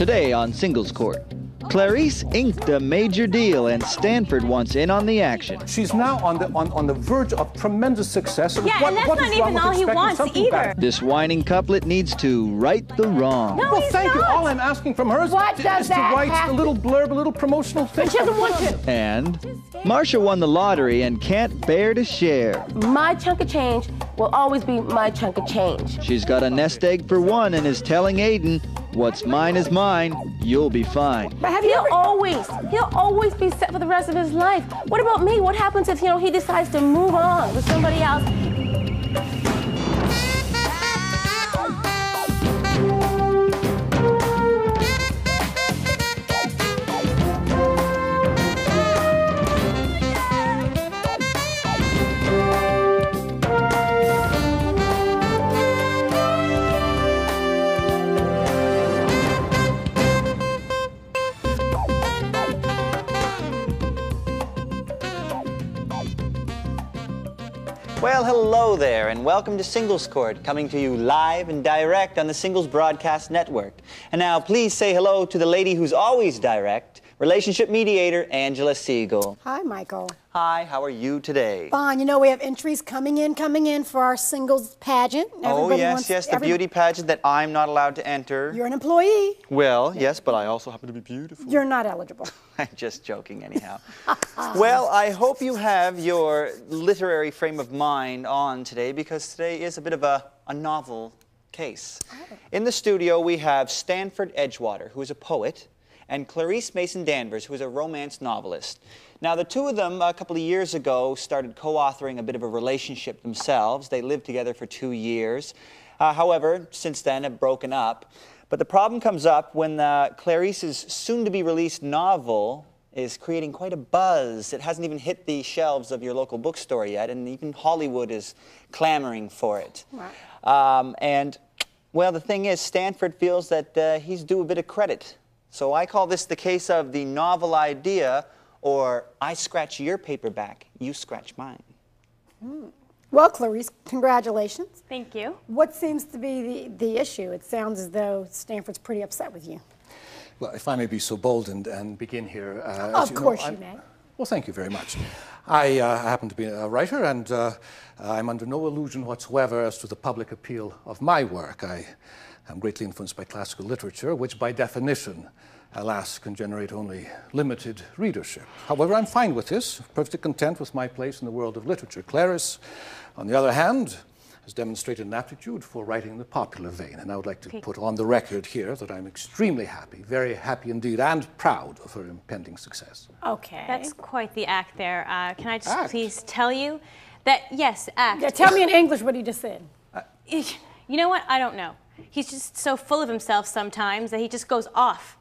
Today on Singles Court, Clarisse inked a major deal and Stanford wants in on the action. She's now on the verge of tremendous success. Yeah, and that's not even all he wants either. This whining couplet needs to right the wrong. No, well, thank you. All I'm asking from her is to write a little blurb, a little promotional thing. She doesn't want to. And Marsha won the lottery and can't bear to share. My chunk of change will always be my chunk of change. She's got a nest egg for one and is telling Aiden, what's mine is mine, you'll be fine. But he'll always be set for the rest of his life. What about me? What happens if, he decides to move on with somebody else? Well, hello there, and welcome to Singles Court, coming to you live and direct on the Singles Broadcast Network. And now, please say hello to the lady who's always direct, relationship mediator, Angela Siegel. Hi, Michael. Hi, how are you today? Fine. We have entries coming in for our singles pageant. Yes, the beauty pageant that I'm not allowed to enter. You're an employee. Well, yes, but I also happen to be beautiful. You're not eligible. I'm just joking anyhow. Well, I hope you have your literary frame of mind on today, because today is a bit of a novel case. Oh. In the studio, we have Stanford Edgewater, who is a poet, and Clarisse Mason Danvers, who is a romance novelist. Now, the two of them, a couple of years ago, started co-authoring a bit of a relationship themselves. They lived together for 2 years. However, since then, have broken up. But the problem comes up when Clarisse's soon-to-be-released novel is creating quite a buzz. It hasn't even hit the shelves of your local bookstore yet, and even Hollywood is clamoring for it. Wow. Well, the thing is, Stanford feels that he's due a bit of credit. So I call this the case of the novel idea, or I scratch your paperback, you scratch mine. Well, Clarisse, congratulations. Thank you. What seems to be the issue? It sounds as though Stanford's pretty upset with you. Well, if I may be so bold and begin here. Of course you may. Well, thank you very much. I happen to be a writer, and I'm under no illusion whatsoever as to the public appeal of my work. I am greatly influenced by classical literature, which by definition, alas, can generate only limited readership. However, I'm fine with this, perfectly content with my place in the world of literature. Clarisse, on the other hand, has demonstrated an aptitude for writing in the popular vein, and I would like to put on the record here that I'm extremely happy, very happy indeed, and proud of her impending success. Okay. That's quite the act there. Can I just please tell you that, yes, act. Yeah, tell me in English what he just said. You know what? I don't know. He's just so full of himself sometimes that he just goes off.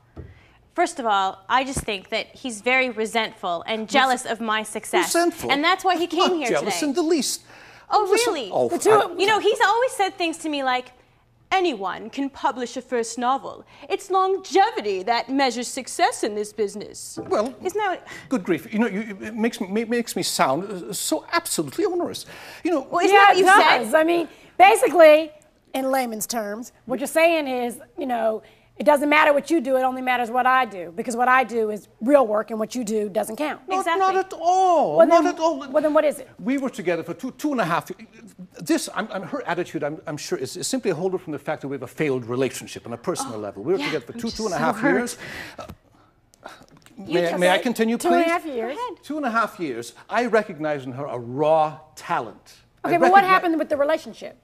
First of all, I just think that he's very resentful and jealous of my success. Resentful? And that's why he came here today. Not jealous in the least. Oh, really? Oh, he's always said things to me like, anyone can publish a first novel. It's longevity that measures success in this business. Well, isn't that good grief. It makes me sound so absolutely onerous. Well, isn't that what you said? I mean, basically, in layman's terms, what you're saying is, it doesn't matter what you do, it only matters what I do. Because what I do is real work and what you do doesn't count. Exactly. Not at all. Well, not at all. Well, then what is it? We were together for two and a half years. Her attitude, I'm sure, is simply a holder from the fact that we have a failed relationship on a personal level. We were together for two and a half years. May I continue, please? 2.5 years. 2.5 years. I recognize in her a raw talent. Okay, but what happened with the relationship?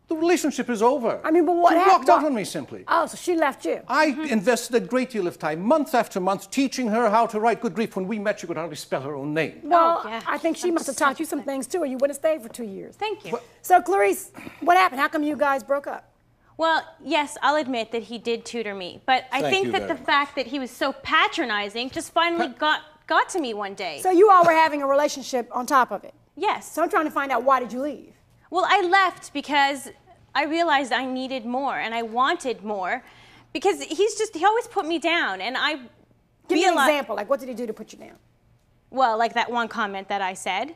The relationship is over. I mean, but what happened? She walked out on me, simply. Oh, so she left you. I invested a great deal of time, month after month, teaching her how to write. Good grief, when we met, she could hardly spell her own name. Well, I think she must have taught you some things, too, or you wouldn't have stayed for 2 years. Thank you. So, Clarisse, what happened? How come you guys broke up? Well, yes, I'll admit that he did tutor me, but I think that the fact that he was so patronizing just finally got to me one day. So you all were having a relationship on top of it? Yes. So I'm trying to find out, why did you leave? Well, I left because I realized I needed more and I wanted more, because he always put me down, and I Give me an example, like what did he do to put you down? Well, like that one comment that I said.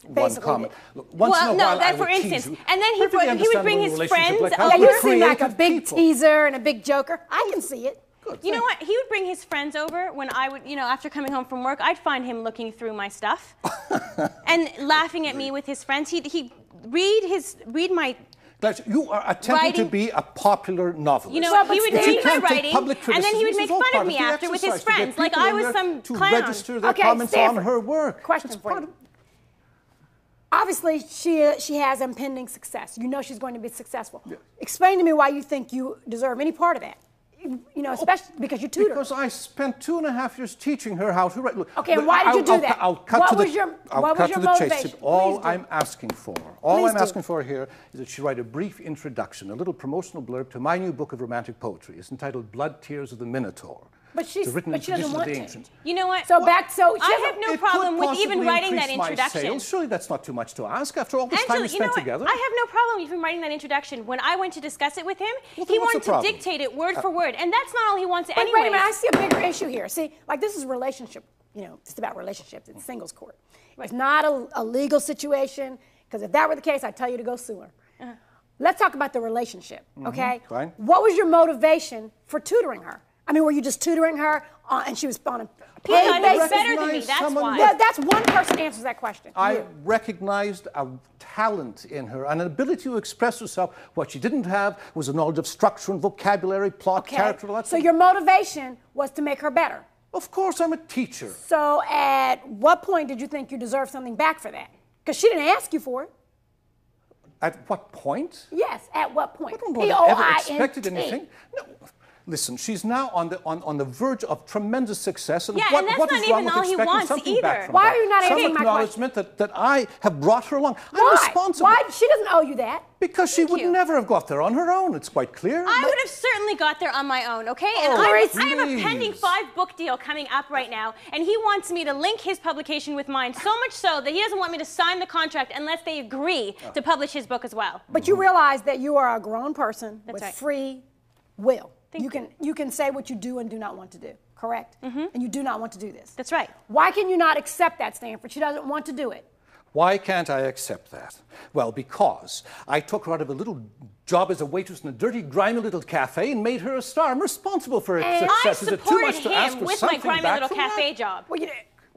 One comment. Well, no, that for instance. And then he would bring his friends. Yeah, you seem like a big teaser and a big joker. I can see it. Good. You know what? He would bring his friends over when I would, after coming home from work, I'd find him looking through my stuff and laughing at me with his friends. He'd read my Clarisse, you are attempting to be a popular novelist. he would read my writing, and then he would make fun of me after with his friends, like I was some clown. To register their comments on her work. Question for you. Obviously, she has impending success. You know she's going to be successful. Yeah. Explain to me why you think you deserve any part of that. Especially because you tutor. Because I spent 2.5 years teaching her how to write. Look, okay, and why did you do that? I'll cut to the motivation? chase. All I'm asking for here is that she write a brief introduction, a little promotional blurb to my new book of romantic poetry. It's entitled Blood Tears of the Minotaur. But she doesn't want to. You know what? I have no problem with even writing that introduction. Surely that's not too much to ask after all this time we spent together. I have no problem even writing that introduction. When I went to discuss it with him, he wanted to dictate it word for word, and that's not all he wants anyway. Wait a minute, I see a bigger issue here. See, like this is a relationship. It's about relationships. It's singles court. Right. It's not a legal situation, because if that were the case, I'd tell you to go sue her. Let's talk about the relationship, okay? Fine. What was your motivation for tutoring her? I mean, were you just tutoring her and she was on a paid basis? He's better than me, that's why. Yeah, that's one person answers that question. I recognized a talent in her, an ability to express herself. What she didn't have was a knowledge of structure and vocabulary, plot, character, all that So your motivation was to make her better? Of course, I'm a teacher. So at what point did you think you deserved something back for that? Because she didn't ask you for it. At what point? Yes, at what point? I don't know that I ever expected anything. No. Listen, she's now on the verge of tremendous success. And and that's not even all he wants either. Why are you not answering my question? Some acknowledgement that I have brought her along. Why? I'm responsible. Why? She doesn't owe you that. Because she would never have got there on her own. It's quite clear. I would have certainly got there on my own, okay? And I have a pending 5-book deal coming up right now, and he wants me to link his publication with mine, so much so that he doesn't want me to sign the contract unless they agree to publish his book as well. But you realize that you are a grown person with free will. You can say what you do and do not want to do, correct? And you do not want to do this. That's right. Why can you not accept that, Stanford? She doesn't want to do it. Why can't I accept that? Well, because I took her out of a little job as a waitress in a dirty, grimy little cafe and made her a star. I'm responsible for her success. Is it too much to ask for with my grimy little cafe job. Well,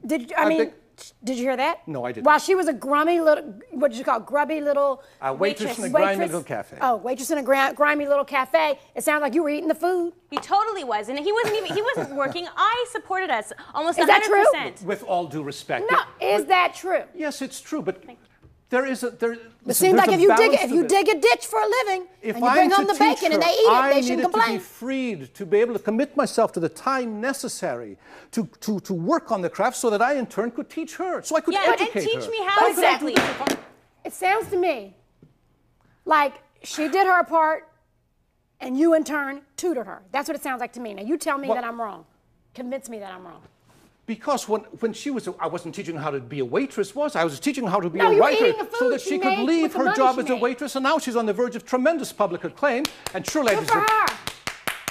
did you hear that? No, I didn't. While she was a grimy little, what did you call it? Grubby little waitress in a grimy little cafe. Oh, waitress in a grimy little cafe. It sounds like you were eating the food. He totally was, and he wasn't working. I supported us almost 100%. Is that true? With all due respect. No, is that true? Yes, it's true, but there is a It seems like if you dig a ditch for a living and you bring home the bacon and they eat it, they shouldn't complain. I needed to be freed to be able to commit myself to the time necessary to work on the craft so that I in turn could teach her, so I could educate her. And teach me how exactly. It sounds to me like she did her part and you in turn tutored her. That's what it sounds like to me. Now you tell me that I'm wrong. Convince me that I'm wrong. Because when she was, I wasn't teaching her how to be a waitress, I was teaching her how to be a writer so that she could leave her job as a waitress, and now she's on the verge of tremendous public acclaim, and surely good for her.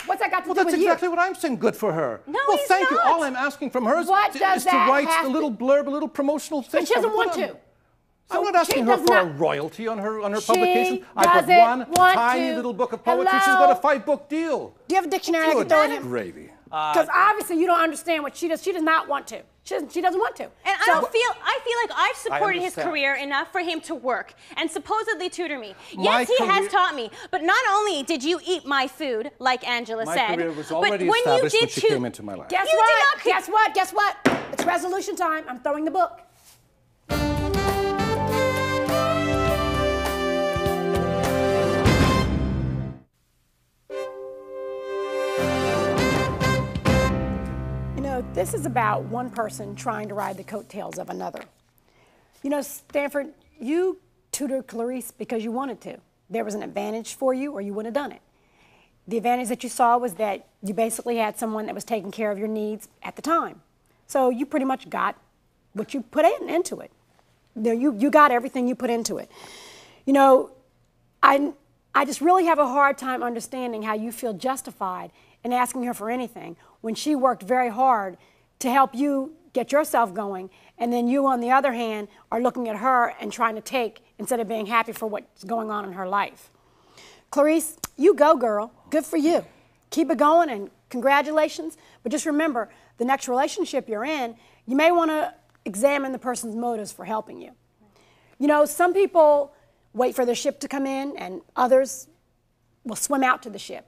What's that got to do with you? Well, that's exactly what I'm saying, good for her. No, well, thank you. All I'm asking from her is to write a little blurb, a little promotional thing. But she doesn't want to. I'm not asking her for a royalty on her publication. I've got one tiny little book of poetry. She's got a 5-book deal. Do you have a dictionary I can throw in here? Gravy. Because obviously you don't understand what she does. She does not want to. She doesn't want to. And I feel like I've supported his career enough for him to work and supposedly tutor me. Yes, he has taught me. But not only did you eat my food, like Angela said, my career was already established when she came into my life. Guess what? It's resolution time. I'm throwing the book. This is about one person trying to ride the coattails of another. You know, Stanford, you tutored Clarisse because you wanted to. There was an advantage for you or you wouldn't have done it. The advantage that you saw was that you basically had someone that was taking care of your needs at the time. So you pretty much got what you put into it. You got everything you put into it. You know, I just really have a hard time understanding how you feel justified in asking her for anything when she worked very hard to help you get yourself going, and then you, on the other hand, are looking at her and trying to take instead of being happy for what's going on in her life. Clarisse, you go, girl. Good for you. Keep it going and congratulations. But just remember, the next relationship you're in, you may want to examine the person's motives for helping you. You know, some people wait for their ship to come in, and others will swim out to the ship.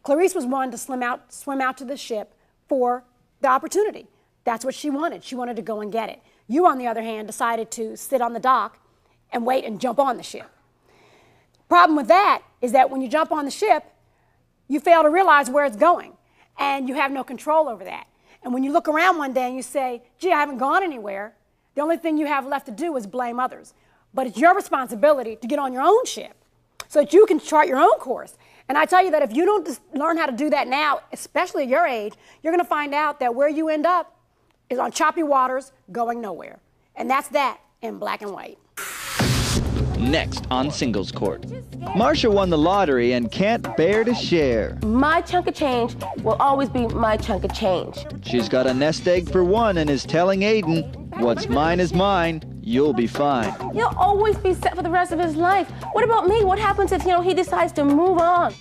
Clarisse was one to swim out to the ship for the opportunity. That's what she wanted. She wanted to go and get it. You, on the other hand, decided to sit on the dock and wait and jump on the ship. Problem with that is that when you jump on the ship, you fail to realize where it's going, and you have no control over that. And when you look around one day and you say, gee, I haven't gone anywhere, the only thing you have left to do is blame others. But it's your responsibility to get on your own ship so that you can chart your own course. And I tell you that if you don't learn how to do that now, especially at your age, you're going to find out that where you end up is on choppy waters going nowhere. And that's that in black and white. Next on Singles Court, Marcia won the lottery and can't bear to share. My chunk of change will always be my chunk of change. She's got a nest egg for one and is telling Aiden, what's mine is mine, you'll be fine. He'll always be set for the rest of his life. What about me? What happens if, he decides to move on?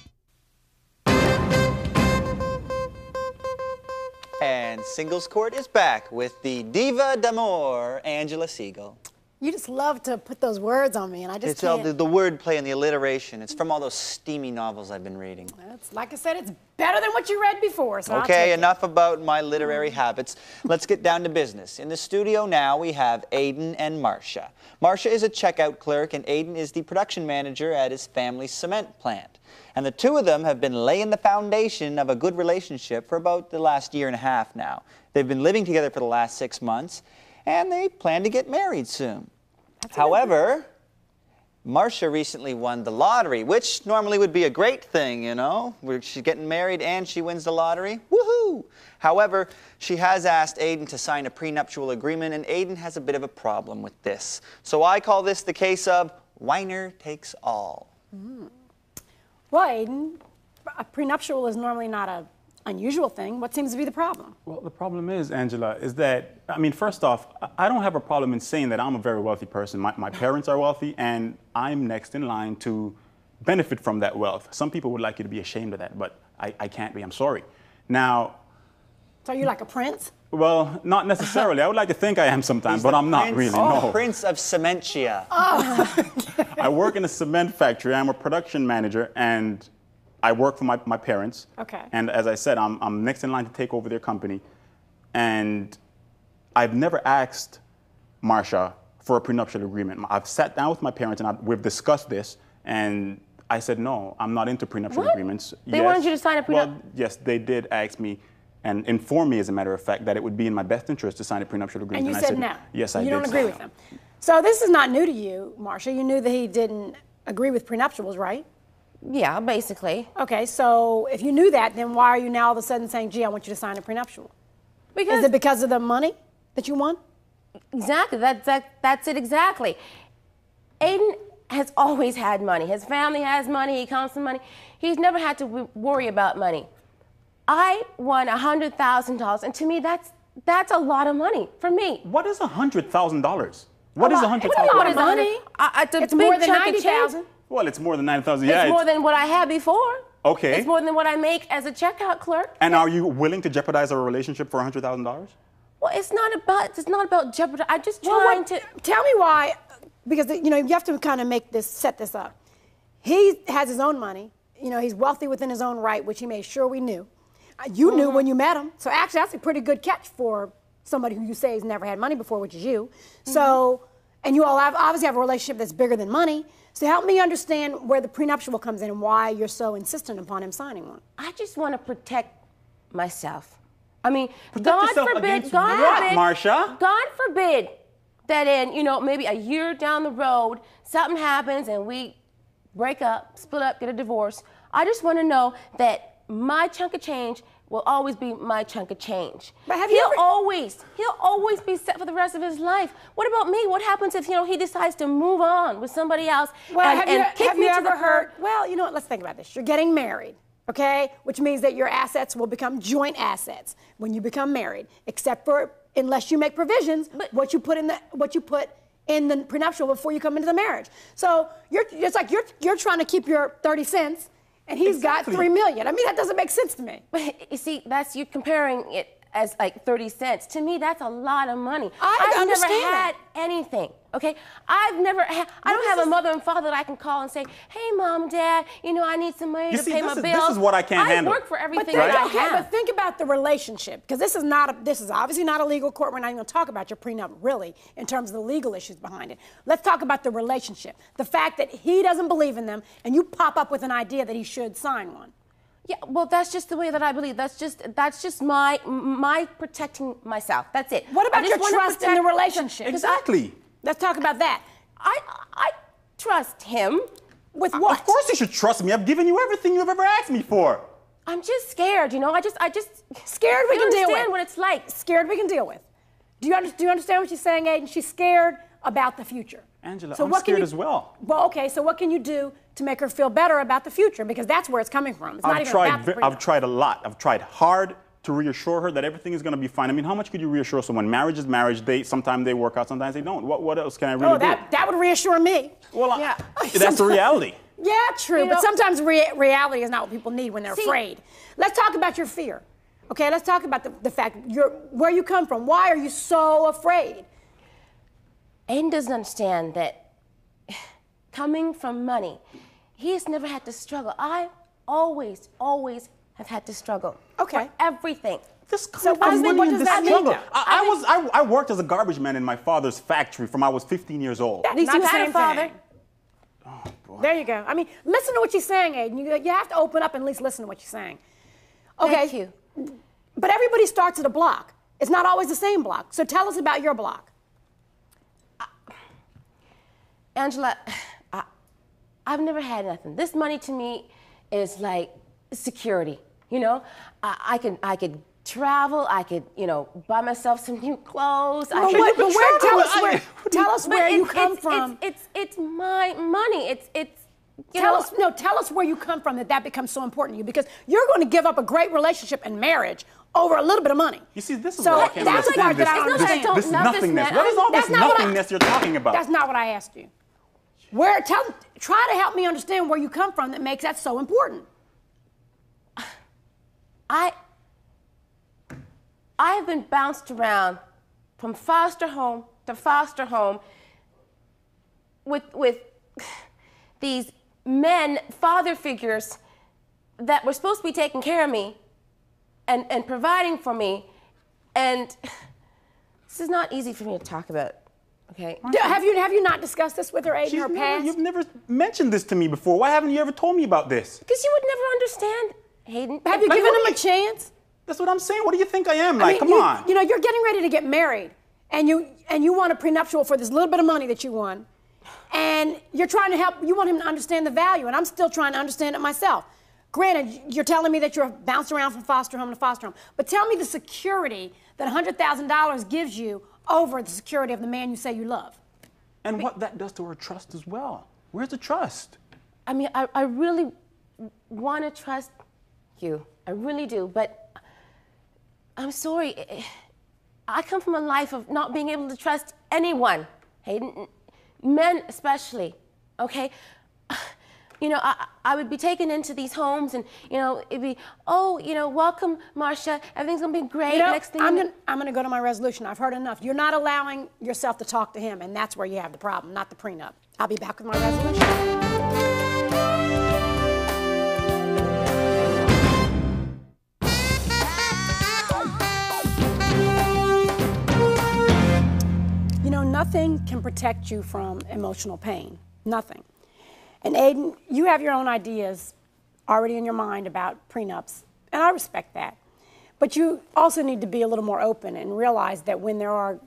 And Singles Court is back with the diva d'amour, Angela Siegel. You just love to put those words on me, and I just can't. All the wordplay and the alliteration. It's from all those steamy novels I've been reading. It's, like I said, it's better than what you read before, so okay, enough about my literary habits. Let's get down to business. In the studio now, we have Aiden and Marcia. Marcia is a checkout clerk, and Aiden is the production manager at his family's cement plant. And the two of them have been laying the foundation of a good relationship for about the last year and a half now. They've been living together for the last 6 months, and they plan to get married soon. However, Marcia recently won the lottery, which normally would be a great thing, where she's getting married and she wins the lottery. Woohoo! However, she has asked Aiden to sign a prenuptial agreement, and Aiden has a bit of a problem with this. So I call this the case of Whiner takes all. Well, Aiden, a prenuptial is normally not an unusual thing. What seems to be the problem? Well, the problem is, Angela, is that, first off, I don't have a problem in saying that I'm a very wealthy person. My parents are wealthy, and I'm next in line to benefit from that wealth. Some people would like you to be ashamed of that, but I can't be. I'm sorry. Now... So you're like a prince? Well, not necessarily. I would like to think I am sometimes, but I'm not really, no. Prince of Cementia. I work in a cement factory. I'm a production manager, and I work for my parents. Okay. And as I said, I'm next in line to take over their company. And I've never asked Marcia for a prenuptial agreement. I've sat down with my parents, and we've discussed this, and I said, no, I'm not into prenuptial agreements. They wanted you to sign a prenuptial? Well, yes, they did ask me, and informed me, as a matter of fact, that it would be in my best interest to sign a prenuptial agreement. And you said no? Yes, I did. You don't agree with them? So this is not new to you, Marcia. You knew that he didn't agree with prenuptials, right? Yeah, basically. Okay, so if you knew that, then why are you now all of a sudden saying, gee, I want you to sign a prenuptial? Because... Is it because of the money that you won? Exactly, that's it exactly. Aiden has always had money. His family has money, he comes from money. He's never had to worry about money. I won $100,000, and to me, that's a lot of money for me. What is $100,000? What is $100,000? It's a lot of money. It's more than $90,000. Well, it's more than $90,000. Yeah, it's more than what I had before. Okay. It's more than what I make as a checkout clerk. And are you willing to jeopardize our relationship for $100,000? Well, it's not about jeopardy. I'm just trying to. Tell me why, because you have to kind of set this up. He has his own money. He's wealthy within his own right, which he made sure we knew. You knew when you met him. So actually, that's a pretty good catch for somebody who you say has never had money before, which is you. So, and you all obviously have a relationship that's bigger than money. So help me understand where the prenuptial comes in and why you're so insistent upon him signing one. I just want to protect myself. God forbid, Marcia? God forbid that in, maybe a year down the road, something happens and we break up, split up, get a divorce. I just want to know that my chunk of change will always be my chunk of change. But he'll always be set for the rest of his life. What about me? What happens if, he decides to move on with somebody else? Well, have you ever heard, well, let's think about this. You're getting married, okay? Which means that your assets will become joint assets when you become married, except for, unless you make provisions, what you put in the prenuptial before you come into the marriage. So it's like you're trying to keep your 30 cents, and he's got $3 million. I mean, that doesn't make sense to me. But you see, you're comparing it as like 30 cents. To me, that's a lot of money. I I've never understand had anything, okay? I don't have a mother and father that I can call and say, hey, Mom, Dad, you know, I need some money to pay my bills. This is what I can't handle. I work for everything that I have. But think about the relationship, because this is obviously not a legal court. We're not even going to talk about your prenup, really, in terms of the legal issues behind it. Let's talk about the relationship. The fact that he doesn't believe in them, and you pop up with an idea that he should sign one. Yeah, well, that's just the way that I believe. That's just my protecting myself. That's it. What about your trust in the relationship? Exactly. Let's talk about that. I trust him. With what? Of course you should trust me. I've given you everything you've ever asked me for. I'm just scared, you know. I just scared we can deal with. Understand what it's like. Scared we can deal with. Do you understand what she's saying, Aiden? She's scared about the future. Angela, I'm scared as well. Well, okay, so what can you do to make her feel better about the future? Because that's where it's coming from. It's not even about the prenup. I've tried a lot. I've tried hard to reassure her that everything is going to be fine. I mean, how much could you reassure someone? Marriage is marriage. Sometimes they work out, sometimes they don't. What else can I really do? That would reassure me. Well, yeah. That's the reality. Yeah, true. But sometimes reality is not what people need when they're afraid. Let's talk about your fear. Okay, let's talk about the fact where you come from. Why are you so afraid? Aiden doesn't understand that coming from money, he has never had to struggle. I always have had to struggle. Okay. For everything. So what does that mean? I worked as a garbage man in my father's factory from I was 15 years old. At least you had a father. Oh, boy. There you go. I mean, listen to what she's saying, Aiden. You have to open up and at least listen to what she's saying. Okay. Thank you. But everybody starts at a block. It's not always the same block. So tell us about your block. Angela, I've never had nothing. This money to me is like security. You know, I could travel. I could, you know, buy myself some new clothes. Tell us where you come from. It's my money. Tell us where you come from that becomes so important to you, because you're going to give up a great relationship and marriage over a little bit of money. You see, this is what I can't understand. This nothingness. What is all this nothingness you're talking about? That's not what I asked you. Try to help me understand where you come from that makes that so important. I've been bounced around from foster home to foster home with these men, father figures that were supposed to be taking care of me and providing for me. And this is not easy for me to talk about, okay? Have you not discussed this with her, Aiden, in her past? You've never mentioned this to me before. Why haven't you ever told me about this? Because you would never understand, Hayden. Have you given him a chance? That's what I'm saying. What do you think I am? Like, come on. You know, you're getting ready to get married, and you want a prenuptial for this little bit of money that you won, and you're trying to help. You want him to understand the value, and I'm still trying to understand it myself. Granted, you're telling me that you're bounced around from foster home to foster home, but tell me the security that $100,000 gives you over the security of the man you say you love. And what that does to her trust as well. Where's the trust? I mean, I really want to trust you. I really do, but I'm sorry. I come from a life of not being able to trust anyone, Hayden, men especially, okay? You know, I would be taken into these homes and, you know, it'd be, oh, you know, welcome, Marcia, everything's gonna be great. You know, next thing I'm gonna go to my resolution. I've heard enough. You're not allowing yourself to talk to him, and that's where you have the problem, not the prenup. I'll be back with my resolution. You know, nothing can protect you from emotional pain. Nothing. And Aiden, you have your own ideas already in your mind about prenups, and I respect that. But you also need to be a little more open and realize that when there are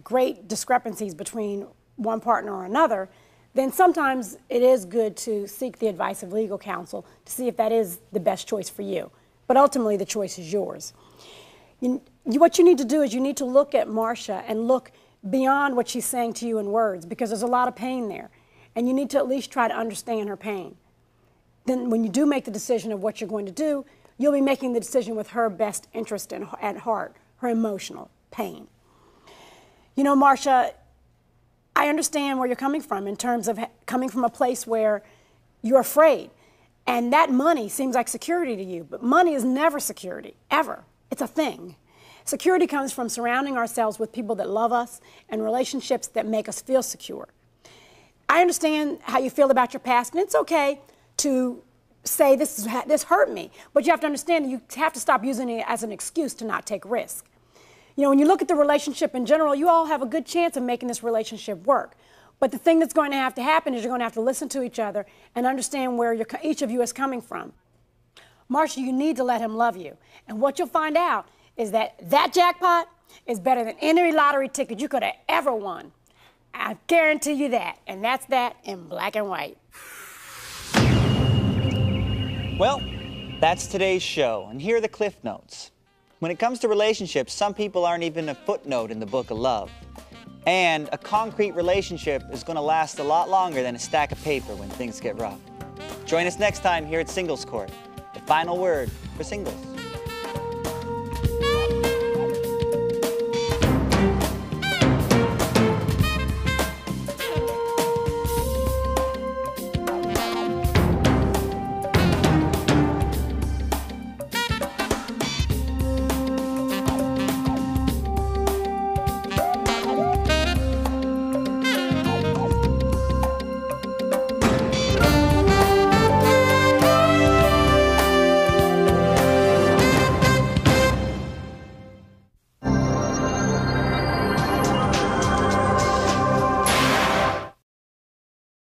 great discrepancies between one partner or another, then sometimes it is good to seek the advice of legal counsel to see if that is the best choice for you. But ultimately, the choice is yours. What you need to do is you need to look at Marcia and look beyond what she's saying to you in words, because there's a lot of pain there. And you need to at least try to understand her pain. Then when you do make the decision of what you're going to do, you'll be making the decision with her best interest at heart, her emotional pain. You know, Marcia, I understand where you're coming from in terms of coming from a place where you're afraid. And that money seems like security to you, but money is never security, ever. It's a thing. Security comes from surrounding ourselves with people that love us and relationships that make us feel secure. I understand how you feel about your past, and it's okay to say this hurt me, but you have to understand that you have to stop using it as an excuse to not take risk. You know, when you look at the relationship in general, you all have a good chance of making this relationship work. But the thing that's going to happen is you're going to have to listen to each other and understand where each of you is coming from. Marsha, you need to let him love you. And what you'll find out is that jackpot is better than any lottery ticket you could have ever won. I guarantee you that. And that's that in black and white. Well, that's today's show, and here are the cliff notes. When it comes to relationships, some people aren't even a footnote in the book of love. And a concrete relationship is going to last a lot longer than a stack of paper when things get rough. Join us next time here at Singles Court, the final word for singles.